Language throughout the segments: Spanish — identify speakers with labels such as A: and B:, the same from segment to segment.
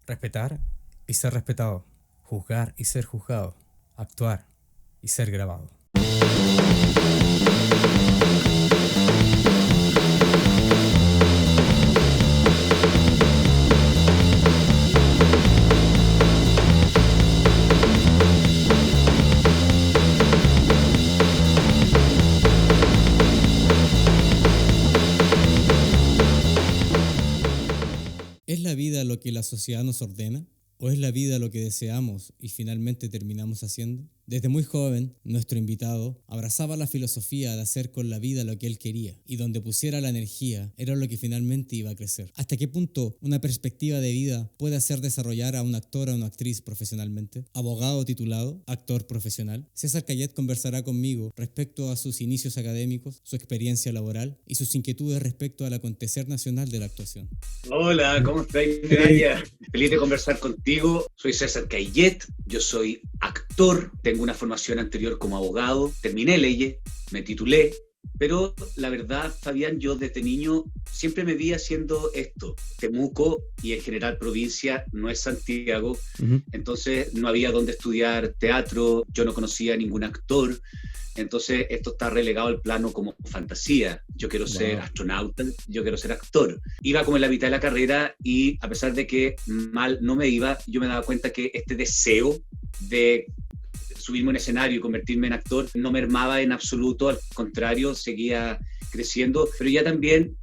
A: Respetar y ser respetado. Juzgar y ser juzgado. Actuar y ser grabado. ¿Es la vida lo que la sociedad nos ordena? ¿O es la vida lo que deseamos y finalmente terminamos haciendo? Desde muy joven, nuestro invitado abrazaba la filosofía de hacer con la vida lo que él quería, y donde pusiera la energía era lo que finalmente iba a crecer. ¿Hasta qué punto una perspectiva de vida puede hacer desarrollar a un actor o a una actriz profesionalmente? Abogado titulado, actor profesional, César Cayet conversará conmigo respecto a sus inicios académicos, su experiencia laboral y sus inquietudes respecto al acontecer nacional de la actuación.
B: Hola, ¿cómo estás, Naya? Feliz de conversar contigo. Soy César Cayet, yo soy actor, tengo una formación anterior como abogado, terminé leyes, me titulé, pero la verdad, Fabián, yo desde niño siempre me vi haciendo esto. Temuco y en general provincia no es Santiago, entonces no había donde estudiar teatro, yo no conocía a ningún actor, entonces esto está relegado al plano como fantasía. Yo quiero ser astronauta, yo quiero ser actor. Iba como en la mitad de la carrera y a pesar de que mal no me iba, yo me daba cuenta que este deseo de subirme a un escenario y convertirme en actor no mermaba en absoluto, al contrario, seguía creciendo, pero ya también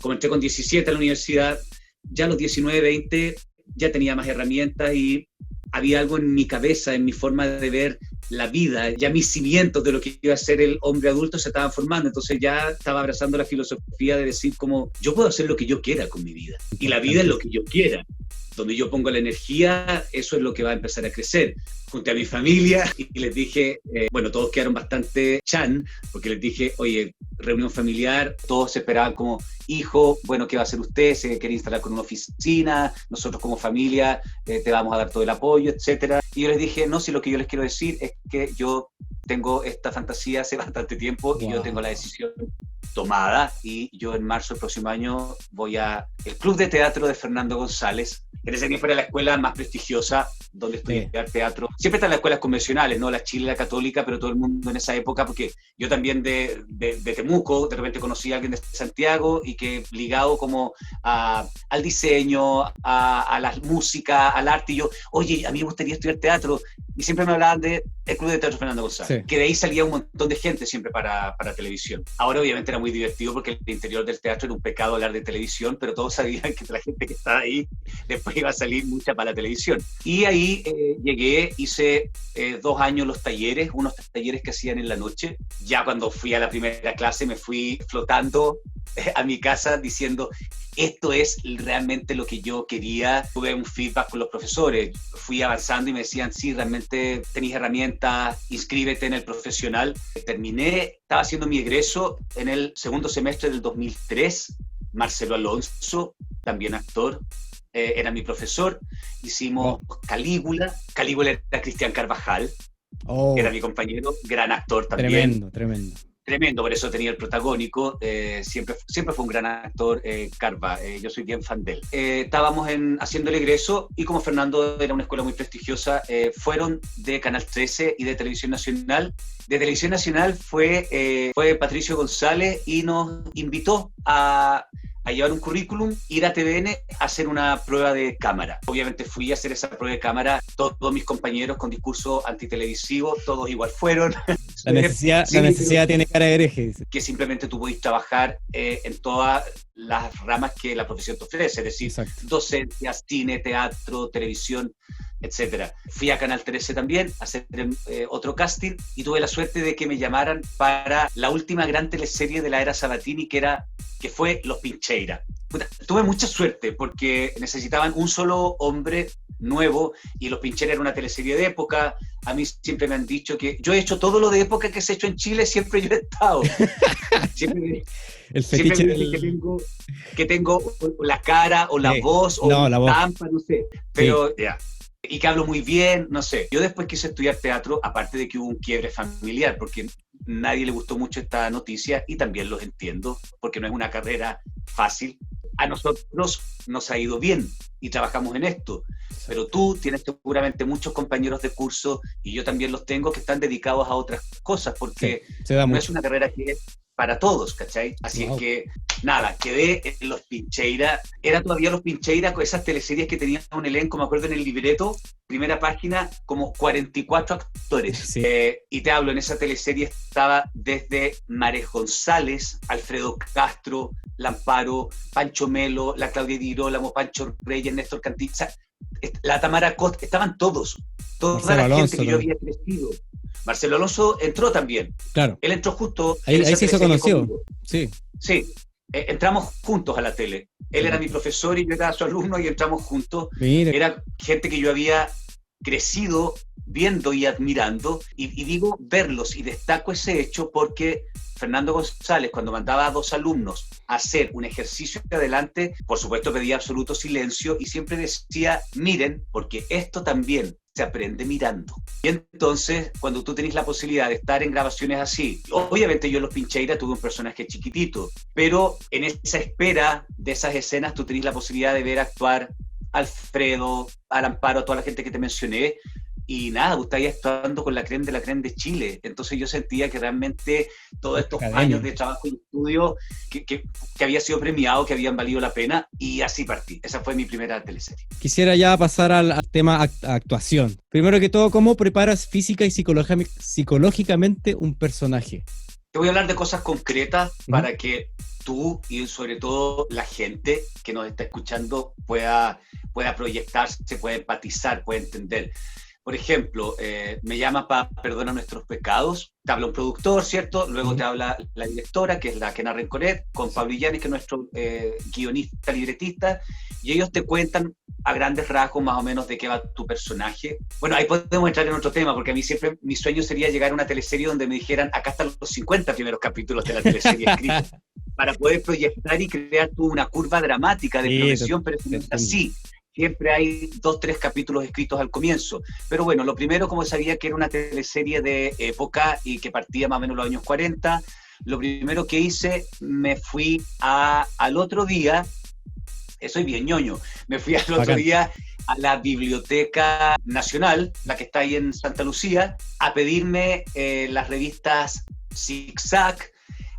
B: como entré con 17 a la universidad, ya a los 19, 20 ya tenía más herramientas y había algo en mi cabeza, en mi forma de ver la vida, ya mis cimientos de lo que iba a ser el hombre adulto se estaban formando, entonces ya estaba abrazando la filosofía de decir como, yo puedo hacer lo que yo quiera con mi vida, y la vida es lo que yo quiera. Donde yo pongo la energía, eso es lo que va a empezar a crecer. Junté a mi familia y les dije, bueno, todos quedaron bastante chan, porque les dije, oye, reunión familiar, todos se esperaban como, hijo, bueno, ¿qué va a hacer usted? ¿Se quiere instalar con una oficina? Nosotros como familia te vamos a dar todo el apoyo, etcétera. Y yo les dije, no, si lo que yo les quiero decir es que yo tengo esta fantasía hace bastante tiempo y yo tengo la decisión tomada y yo en marzo del próximo año voy al Club de Teatro de Fernando González. En ese tiempo era la escuela más prestigiosa donde estudiar teatro. Siempre están las escuelas convencionales, ¿no? La Chile, la Católica, pero todo el mundo en esa época, porque yo también de Temuco, de repente conocí a alguien de Santiago y que ligado como al diseño, a la música, al arte, y yo, oye, a mí me gustaría estudiar teatro. Y siempre me hablaban del Club de Teatro Fernando González, que de ahí salía un montón de gente siempre para televisión. Ahora obviamente era muy divertido porque el interior del teatro era un pecado hablar de televisión, pero todos sabían que la gente que estaba ahí después iba a salir mucha para la televisión. Y ahí llegué, hice 2 años los talleres, unos talleres que hacían en la noche. Ya cuando fui a la primera clase me fui flotando a mi casa diciendo, esto es realmente lo que yo quería. Tuve un feedback con los profesores, fui avanzando y me decían, sí, realmente tenéis herramientas, inscríbete en el profesional. Terminé, estaba haciendo mi egreso en el segundo semestre del 2003, Marcelo Alonso, también actor, era mi profesor, hicimos Calígula era Cristian Carvajal, era mi compañero, gran actor también. Tremendo, por eso tenía el protagónico, siempre fue un gran actor, Carva, yo soy bien fan de él. Estábamos haciendo el egreso y como Fernando era una escuela muy prestigiosa, fueron de Canal 13 y de Televisión Nacional. De Televisión Nacional fue Patricio González y nos invitó a llevar un currículum, ir a TVN a hacer una prueba de cámara. Obviamente fui a hacer esa prueba de cámara, todos mis compañeros con discurso antitelevisivo, todos igual fueron.
A: La necesidad tiene cara de hereje.
B: Que simplemente tú podés trabajar en todas las ramas que la profesión te ofrece, es decir, docencia, cine, teatro, televisión, etcétera. Fui a Canal 13 también a hacer otro casting y tuve la suerte de que me llamaran para la última gran teleserie de la era Sabatini, que fue Los Pincheira. Tuve mucha suerte porque necesitaban un solo hombre nuevo y Los Pincheira era una teleserie de época. A mí siempre me han dicho que yo he hecho todo lo de época que se ha hecho en Chile, siempre yo he estado. Siempre que tengo la cara o la voz o la estampa, no sé. Pero ya. Y que hablo muy bien, no sé. Yo después quise estudiar teatro, aparte de que hubo un quiebre familiar, porque nadie le gustó mucho esta noticia y también los entiendo, porque no es una carrera fácil. A nosotros nos ha ido bien y trabajamos en esto, pero tú tienes seguramente muchos compañeros de curso, y yo también los tengo, que están dedicados a otras cosas, porque no es una carrera que es para todos, ¿cachai? Así es que, nada, quedé en Los Pincheira. Era todavía Los Pincheira, con esas teleseries que tenían un elenco, me acuerdo en el libreto, primera página, como 44 actores.
A: Sí.
B: Y te hablo, en esa teleserie estaba desde Mares González, Alfredo Castro, Lamparo, Pancho Melo, la Claudia Di Girolamo, Pancho Reyes, Néstor Cantinza, la Tamara Costa, estaban todos. Toda
A: Marcelo
B: la
A: Alonso,
B: gente que yo había crecido. Marcelo Alonso entró también.
A: Claro.
B: Él entró justo.
A: Ahí se hizo conocido.
B: Conmigo.
A: Sí.
B: Sí. Entramos juntos a la tele. Él era mi profesor y yo era su alumno y entramos juntos.
A: Mire.
B: Era gente que yo había crecido viendo y admirando. Y digo verlos, y destaco ese hecho porque Fernando González, cuando mandaba a 2 alumnos a hacer un ejercicio hacia adelante, por supuesto pedía absoluto silencio y siempre decía, miren, porque esto también se aprende mirando. Y entonces, cuando tú tenés la posibilidad de estar en grabaciones así, obviamente yo en Los Pincheira tuve un personaje chiquitito, pero en esa espera de esas escenas tú tenés la posibilidad de ver actuar a Alfredo, al Amparo, a toda la gente que te mencioné, y nada, usted ahí actuando con la creme de Chile. Entonces yo sentía que realmente todos estos años de trabajo y estudio que había sido premiado, que habían valido la pena, y así partí. Esa fue mi primera teleserie.
A: Quisiera ya pasar al tema actuación. Primero que todo, ¿cómo preparas física y psicológicamente un personaje?
B: Te voy a hablar de cosas concretas para que tú y sobre todo la gente que nos está escuchando pueda proyectarse, pueda empatizar, pueda entender. Por ejemplo, me llama para Perdona Nuestros Pecados, te habla un productor, ¿cierto? Luego te habla la directora, que es la Kena Rencoret, con Pablo Illanes, que es nuestro guionista, libretista, y ellos te cuentan a grandes rasgos más o menos de qué va tu personaje. Bueno, ahí podemos entrar en otro tema, porque a mí siempre mi sueño sería llegar a una teleserie donde me dijeran, acá están los 50 primeros capítulos de la teleserie escrita, para poder proyectar y crear tú una curva dramática de progresión, pero eso no es así. Siempre hay 2, 3 capítulos escritos al comienzo. Pero bueno, lo primero, como sabía que era una teleserie de época y que partía más o menos en los años 40, lo primero que hice, me fui al otro día, soy bien ñoño, me fui al otro día a la Biblioteca Nacional, la que está ahí en Santa Lucía, a pedirme las revistas Zig-Zag,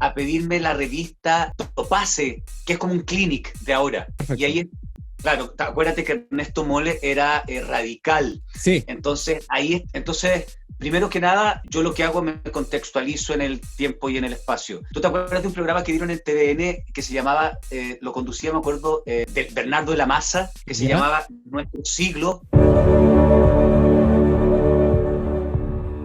B: a pedirme la revista Topase, que es como un clinic de ahora. Perfecto. Y ahí, claro, acuérdate que Ernesto Mole era radical.
A: Sí.
B: Entonces, primero que nada, yo lo que hago me contextualizo en el tiempo y en el espacio. ¿Tú te acuerdas de un programa que dieron en TVN que se llamaba, lo conducía, me acuerdo, de Bernardo de la Maza, que se llamaba Nuestro Siglo?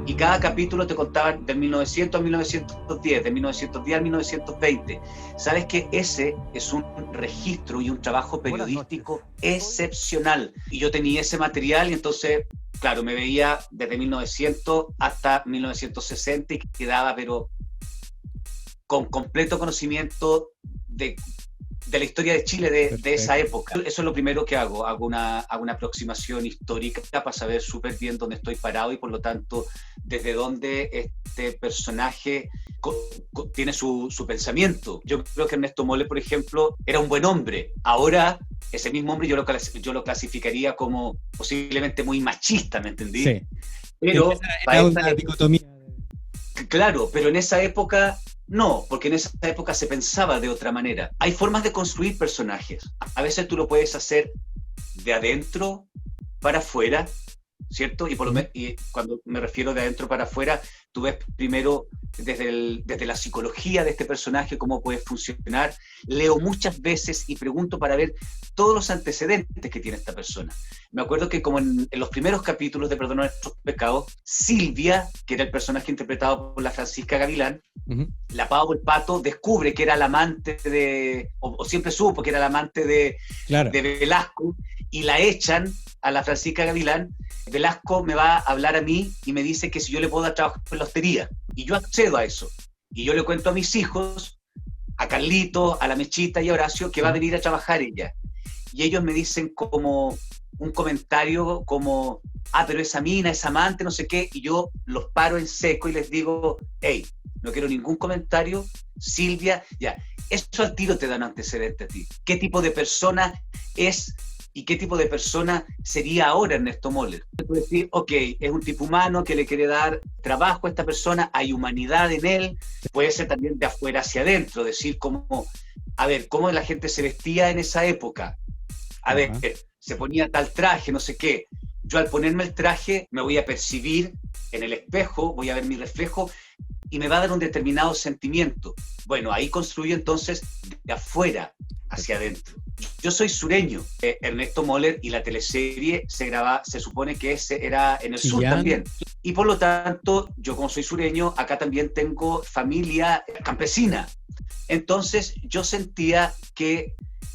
B: Y cada capítulo te contaba del 1900 a 1910, de 1910 al 1920. ¿Sabes que ese es un registro y un trabajo periodístico excepcional? Y yo tenía ese material y entonces, claro, me veía desde 1900 hasta 1960 y quedaba, pero con completo conocimiento de la historia de Chile de esa época. Eso es lo primero que hago una aproximación histórica para saber súper bien dónde estoy parado y por lo tanto desde dónde este personaje tiene su pensamiento. Yo creo que Ernesto Mole, por ejemplo, era un buen hombre. Ahora, ese mismo hombre yo lo clasificaría como posiblemente muy machista, ¿me entendí?
A: Sí.
B: Pero
A: era una dicotomía.
B: Claro, pero en esa época no, porque en esa época se pensaba de otra manera. Hay formas de construir personajes. A veces tú lo puedes hacer de adentro para afuera, ¿cierto? Y cuando me refiero de adentro para afuera, tú ves primero desde la psicología de este personaje cómo puede funcionar. Leo muchas veces y pregunto para ver todos los antecedentes que tiene esta persona. Me acuerdo que como en los primeros capítulos de Perdona Nuestros Pecados, Silvia, que era el personaje interpretado por la Francisca Gavilán, la Pau el Pato descubre que era la amante o siempre supo que era la amante de Velasco, y la echan a la Francisca Gavilán. Velasco me va a hablar a mí y me dice que si yo le puedo dar trabajo en la hostería. Y yo accedo a eso. Y yo le cuento a mis hijos, a Carlito, a la Mechita y a Horacio, que va a venir a trabajar ella. Y ellos me dicen como un comentario como, pero esa mina, esa amante, no sé qué, y yo los paro en seco y les digo, hey, no quiero ningún comentario. Silvia, ya, eso al tiro te da un antecedente a ti. ¿Qué tipo de persona es y qué tipo de persona sería ahora Ernesto Moller? Puedes decir, ok, es un tipo humano que le quiere dar trabajo a esta persona, hay humanidad en él, puede ser también de afuera hacia adentro, decir cómo, a ver, cómo la gente se vestía en esa época. A ver, se ponía tal traje, no sé qué. Yo al ponerme el traje me voy a percibir en el espejo, voy a ver mi reflejo y me va a dar un determinado sentimiento. Bueno, ahí construyo entonces de afuera hacia adentro. Yo soy sureño, Ernesto Moller, y la teleserie se supone que ese era en el sur también. Y por lo tanto, yo como soy sureño, acá también tengo familia campesina. Entonces yo sentía que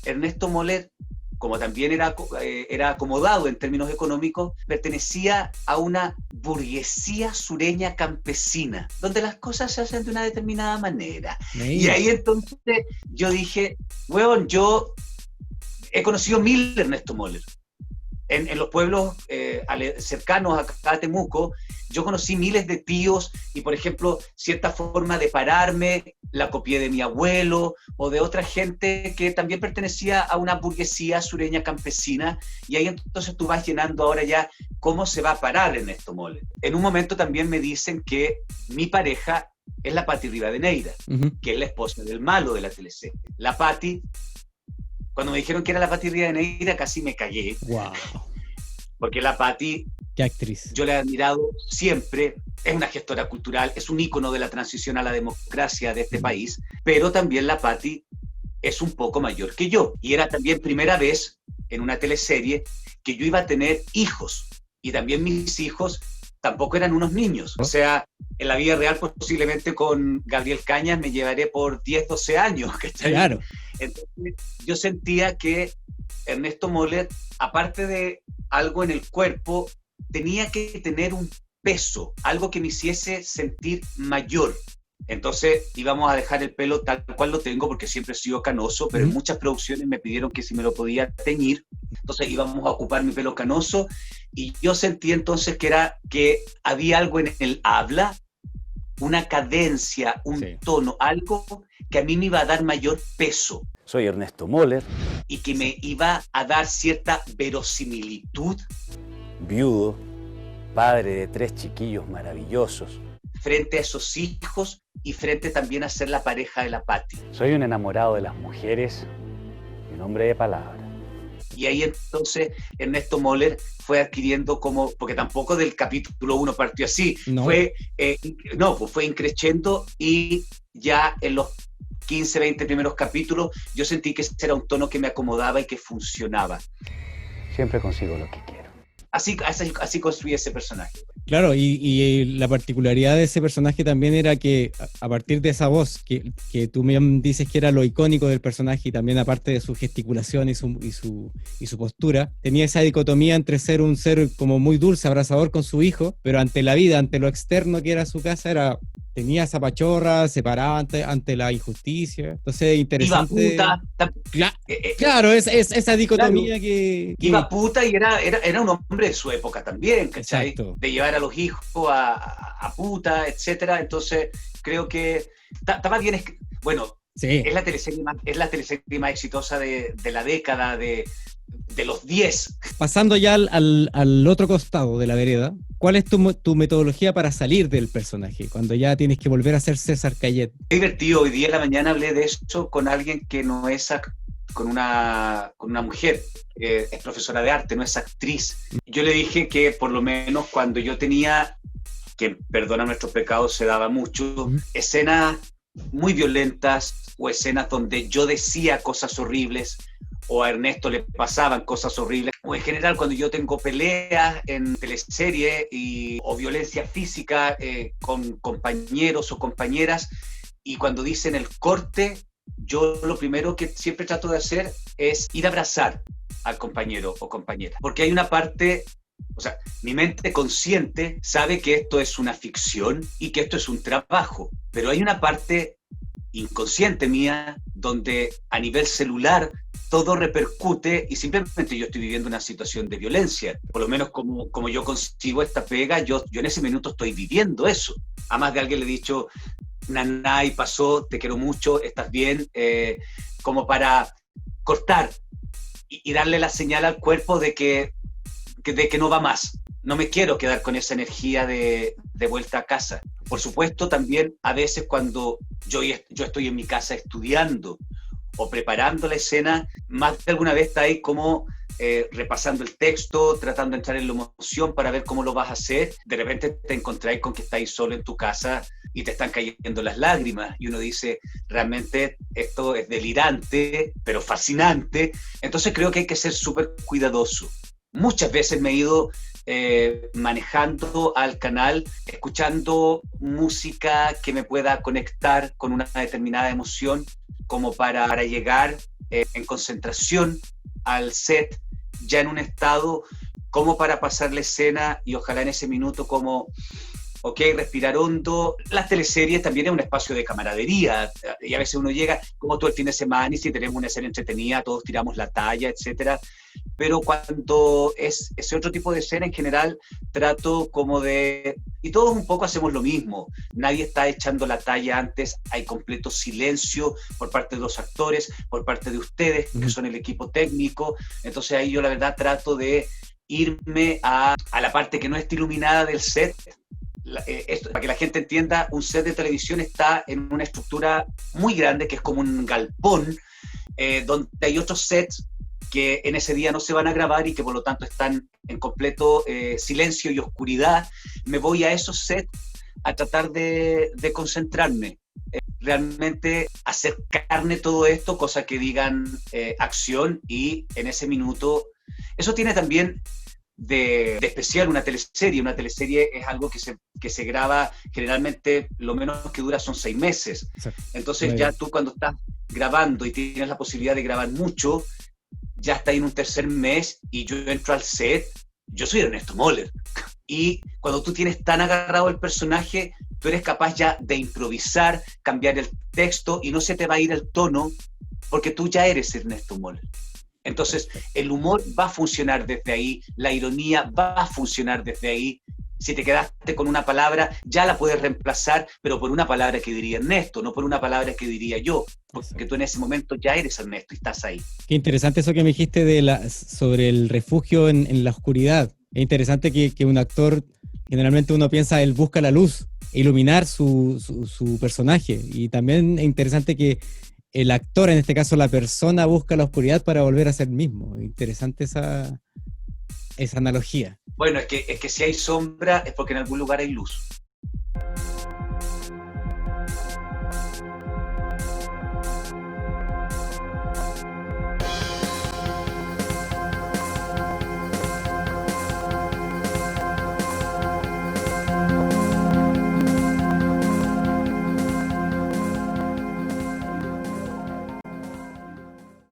B: Ernesto Moller, como también era acomodado en términos económicos, pertenecía a una burguesía sureña campesina, donde las cosas se hacen de una determinada manera. Y ahí entonces yo dije, weón, yo he conocido mil Ernesto Moller. En los pueblos cercanos acá a Temuco, yo conocí miles de tíos y, por ejemplo, cierta forma de pararme la copié de mi abuelo o de otra gente que también pertenecía a una burguesía sureña campesina, y ahí entonces tú vas llenando ahora ya cómo se va a parar Ernesto Moller. En un momento también me dicen que mi pareja es la Pati Rivadeneira, que es la esposa del malo de la teleserie. La Pati, cuando me dijeron que era la Pati Rivadeneira, casi me cagué.
A: Wow.
B: Porque la Pati,
A: qué actriz,
B: yo la he admirado siempre, es una gestora cultural, es un ícono de la transición a la democracia de este país, pero también la Pati es un poco mayor que yo. Y era también primera vez en una teleserie que yo iba a tener hijos, y también mis hijos tampoco eran unos niños. O sea, en la vida real posiblemente con Gabriel Cañas me llevaré por 10, 12 años. ¿Cachai?
A: Claro.
B: Entonces yo sentía que Ernesto Moller, aparte de algo en el cuerpo, tenía que tener un peso, algo que me hiciese sentir mayor. Entonces íbamos a dejar el pelo tal cual lo tengo, porque siempre he sido canoso, pero en muchas producciones me pidieron que si me lo podía teñir. Entonces íbamos a ocupar mi pelo canoso, y yo sentí entonces que había algo en el habla, una cadencia, un tono, algo que a mí me iba a dar mayor peso.
C: Soy Ernesto Moller.
B: Y que me iba a dar cierta verosimilitud.
C: Viudo, padre de 3 chiquillos maravillosos.
B: Frente a esos hijos y frente también a ser la pareja de la Pati.
C: Soy un enamorado de las mujeres y un hombre de palabra.
B: Y ahí entonces Ernesto Moller fue adquiriendo como, porque tampoco del capítulo 1 partió así,
A: no.
B: Fue increciendo, y ya en los 15, 20 primeros capítulos yo sentí que ese era un tono que me acomodaba y que funcionaba.
C: Siempre consigo lo que quiero.
B: Así construí ese personaje.
A: Claro, y la particularidad de ese personaje también era que a partir de esa voz, que tú me dices que era lo icónico del personaje, y también aparte de su gesticulación y su postura, tenía esa dicotomía entre ser un ser como muy dulce, abrazador con su hijo, pero ante la vida, ante lo externo que era su casa, tenía esa pachorra, se paraba ante la injusticia. Entonces, interesante.
B: Iba puta.
A: Claro, es esa dicotomía, claro, que
B: iba puta, y era un hombre de su época también, ¿cachai?
A: Exacto.
B: De llevar a los hijos a puta, etcétera. Entonces, creo que estaba bien. Bueno, sí. Es la teleserie más exitosa de la década, de los 10.
A: Pasando ya al otro costado de la vereda, ¿cuál es tu metodología para salir del personaje, cuando ya tienes que volver a ser César Cayet?
B: Es divertido. Hoy día en la mañana hablé de eso con alguien que no es con una mujer, es profesora de arte, no es actriz. Yo le dije que por lo menos cuando yo tenía, que perdona nuestros pecados, se daba mucho, escenas muy violentas o escenas donde yo decía cosas horribles o a Ernesto le pasaban cosas horribles, o en general cuando yo tengo peleas en teleserie o violencia física con compañeros o compañeras, y cuando dicen el corte, yo lo primero que siempre trato de hacer es ir a abrazar al compañero o compañera, porque hay una parte, o sea, mi mente consciente sabe que esto es una ficción y que esto es un trabajo, pero hay una parte inconsciente mía donde a nivel celular todo repercute, y simplemente yo estoy viviendo una situación de violencia. Por lo menos como yo consigo esta pega, yo en ese minuto estoy viviendo eso. A más de alguien le he dicho, Nanay, pasó, te quiero mucho, estás bien, como para cortar y darle la señal al cuerpo de que no va más. No me quiero quedar con esa energía de vuelta a casa. Por supuesto, también a veces cuando yo estoy en mi casa estudiando o preparando la escena, más de alguna vez está ahí como repasando el texto, tratando de entrar en la emoción para ver cómo lo vas a hacer. De repente te encontráis con que estáis solo en tu casa y te están cayendo las lágrimas y uno dice, realmente esto es delirante, pero fascinante. Entonces creo que hay que ser súper cuidadoso. Muchas veces me he ido manejando al canal, escuchando música que me pueda conectar con una determinada emoción, como para llegar en concentración al set, ya en un estado como para pasar la escena y ojalá en ese minuto como, ok, respirar hondo. Las teleseries también es un espacio de camaradería y a veces uno llega como todo el fin de semana y si tenemos una escena entretenida, todos tiramos la talla, etcétera. Pero cuando es ese otro tipo de escena, en general, trato como de... Y todos un poco hacemos lo mismo. Nadie está echando la talla antes, hay completo silencio por parte de los actores, por parte de ustedes, que son el equipo técnico. Entonces ahí yo la verdad trato de irme a la parte que no está iluminada del set. Para que la gente entienda, un set de televisión está en una estructura muy grande, que es como un galpón, donde hay otros sets que en ese día no se van a grabar y que por lo tanto están en completo silencio y oscuridad. Me voy a esos sets a tratar de concentrarme, realmente hacer carne todo esto, cosa que digan acción, y en ese minuto, eso tiene también de especial una teleserie. Una teleserie es algo que se graba generalmente, lo menos que dura son 6 meses. Exacto. Entonces ya tú cuando estás grabando y tienes la posibilidad de grabar mucho, ya está en un tercer mes y yo entro al set, yo soy Ernesto Moller. Y cuando tú tienes tan agarrado el personaje, tú eres capaz ya de improvisar, cambiar el texto y no se te va a ir el tono porque tú ya eres Ernesto Moller. Entonces, el humor va a funcionar desde ahí, la ironía va a funcionar desde ahí. Si te quedaste con una palabra, ya la puedes reemplazar, pero por una palabra que diría Ernesto, no por una palabra que diría yo, porque tú en ese momento ya eres Ernesto y estás ahí.
A: Qué interesante eso que me dijiste sobre el refugio en la oscuridad. Es interesante que un actor, generalmente uno piensa, él busca la luz, iluminar su personaje, y también es interesante que el actor, en este caso la persona, busca la oscuridad para volver a ser mismo. Interesante esa analogía.
B: Bueno, es que si hay sombra es porque en algún lugar hay luz.